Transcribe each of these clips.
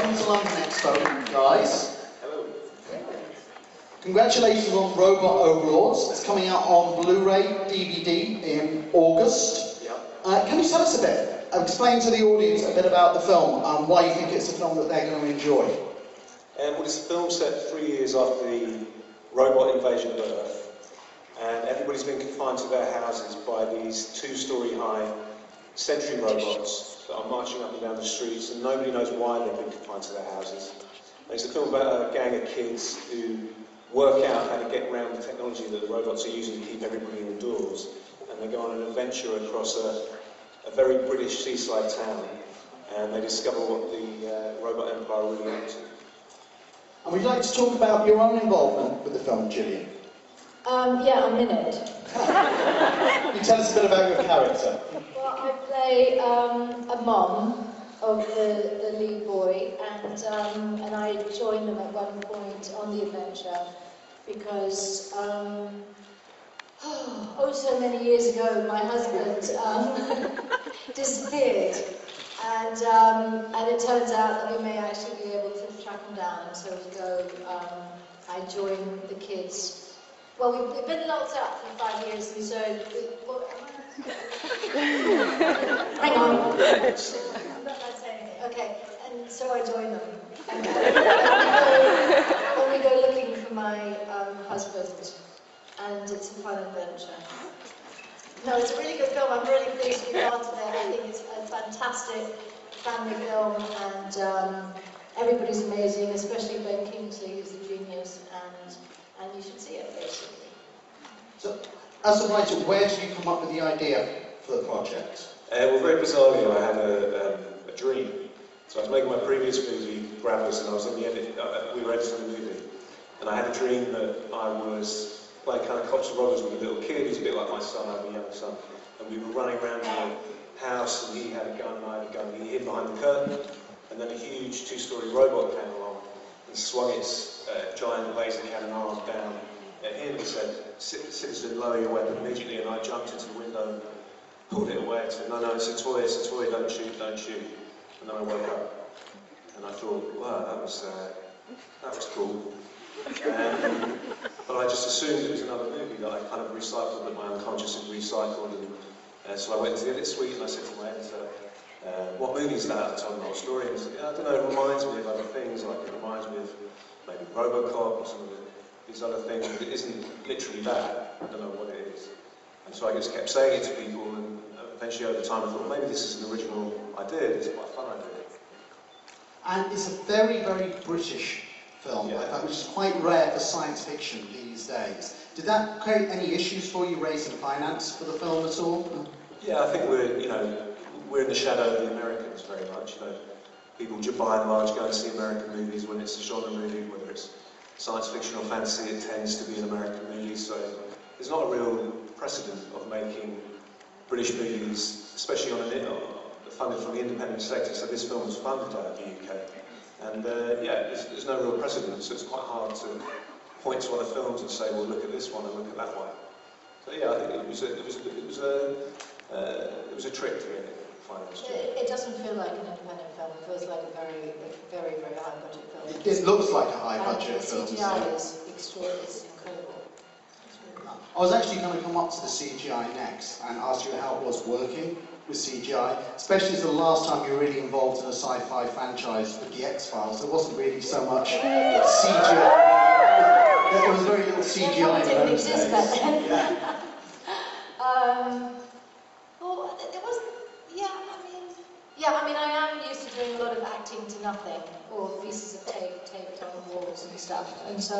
welcome to London Expo, guys. Hello. Congratulations on Robot Overlords. It's coming out on Blu-ray, DVD in August. Yeah. Can you tell us a bit, explain to the audience a bit about the film and why you think it's a film that they're going to enjoy? Well, it's a film set 3 years after the robot invasion of Earth, and everybody's been confined to their houses by these 2-story high sentry robots that are marching up and down the streets, and nobody knows why they've been confined to their houses. And it's a film about a gang of kids who work out how to get around the technology that the robots are using to keep everybody indoors, and they go on an adventure across a very British seaside town, and they discover what the robot empire really up to. And we'd like to talk about your own involvement with the film, Gillian. Yeah, I'm in it. Can you tell us a bit about your character? Well, I play a mom of the lead boy, and I joined them at one point on the adventure because so many years ago my husband disappeared, and it turns out that we may actually be able to track him down, and so we go. I join the kids. Well, we've been locked up for 5 years, and so hang on. I'm not going to say anything. Okay, and so I join them. And we go looking for my husband, and it's a fun adventure. No, it's a really good film. I'm really pleased to be part of it. I think it's a fantastic family film, and everybody's amazing, especially Ben Kingsley, who's a genius, and you should see it, basically. So, as a writer, where did you come up with the idea for the project? Well, very bizarrely, I had a dream. So I was making my previous movie, Grabbers, and I was on the edit. We were editing the movie, and I had a dream that I was playing kind of cops and robbers with a little kid who's a bit like my son. I have a young son, and we were running around the house, and he had a gun, and I had a gun. He hid behind the curtain, and then a huge 2-story robot came along and swung its giant laser cannon arm down at him and said, "Citizen, lower your weapon immediately." And I jumped into the window and pulled it away and said, "No, it's a toy, don't shoot, don't shoot." And then I woke up and I thought, wow, that was cool. But I just assumed it was another movie that I kind of recycled, that my unconscious had recycled. And so I went to the edit suite and I said to my editor, "What movie is that?" I told him the whole story, and he said, "Yeah, I don't know, it reminds me of other things, like it reminds me of maybe Robocop or some of these other things, but it isn't literally that. I don't know what it is." And so I just kept saying it to people, and eventually over time I thought, maybe this is an original idea, it's quite a fun idea. And it's a very, very British film, Yeah. I thought, which is quite rare for science fiction these days. Did that create any issues for you raising finance for the film at all? Yeah, I think we're in the shadow of the Americans very much. People by and large go and see American movies when it's a genre movie, whether it's science fiction or fantasy, it tends to be an American movie, so there's not a real precedent of making British movies, especially funded from the independent sector, so this film was funded out of the UK. And there's no real precedent, so it's quite hard to point to other films and say, well, look at this one and look at that one. So yeah, I think it was a trick to get it. It doesn't feel like an independent film. It feels like a very, very high budget film. It looks like a high budget film. The CGI is extraordinary. It's incredible. I was actually going to come up to the CGI next and ask you how it was working with CGI, especially as the last time you were really involved in a sci-fi franchise with the X-Files. There wasn't really so much CGI. There was very little CGI in those days. Yeah. Well, there was. I mean, I am used to doing a lot of acting to nothing, or pieces of tape taped on the walls and stuff, and so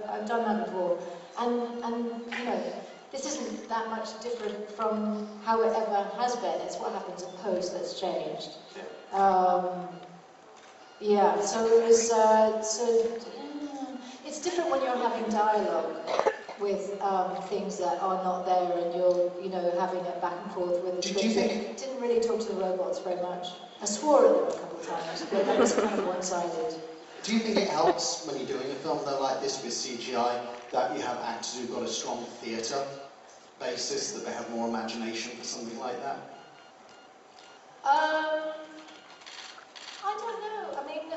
I've done that before. And this isn't that much different from how it ever has been. It's what happens in post that's changed. So it was. It's different when you're having dialogue with things that are not there, and you're having it back and forth with the script. I didn't really talk to the robots very much. I swore at them a couple of times, but that was kind of one-sided. Do you think it helps when you're doing a film though like this with CGI that you have actors who've got a strong theatre basis, that they have more imagination for something like that? I don't know. I mean,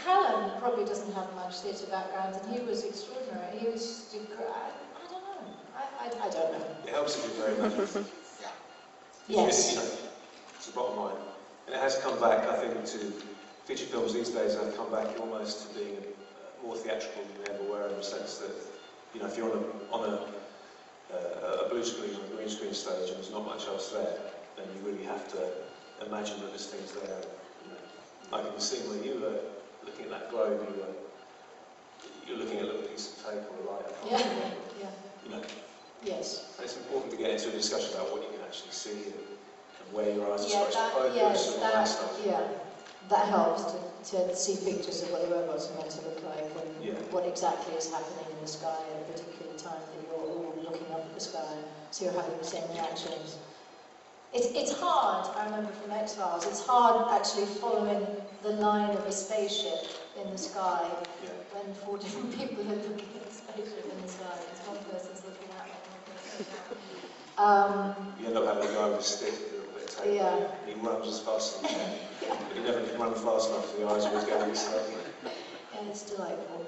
Callum probably doesn't have much theatre background, and he was extraordinary. He was just, I don't know. I don't know. It helps if you're very imaginative. Yes. You know, it's the bottom line. And it has come back, I think, to feature films these days have come back almost to being more theatrical than they ever were, in the sense that, you know, if you're on a blue screen or a green screen stage and there's not much else there, then you really have to imagine that there's things there. You know, like in the scene where you were looking at that globe, you're looking at a little piece of tape or a light. Yeah. You know. Yes. And it's important to get into a discussion about what you can actually see and where your eyes are supposed to focus and all that stuff. Yeah, that helps to see pictures of what the robots are meant to look like and what exactly is happening in the sky at a particular time that you're all looking up at the sky, so you're having the same reactions. It's hard, I remember from X-Files, it's hard actually following the line of a spaceship in the sky when 4 different people are looking at the spaceship in the sky, because one person's looking at it and one person's looking at it. You end up having a guy with a stick with a little bit of tape. Yeah. He runs as fast as he can. But he never can run fast enough, so the eyes always go inside. And it's delightful.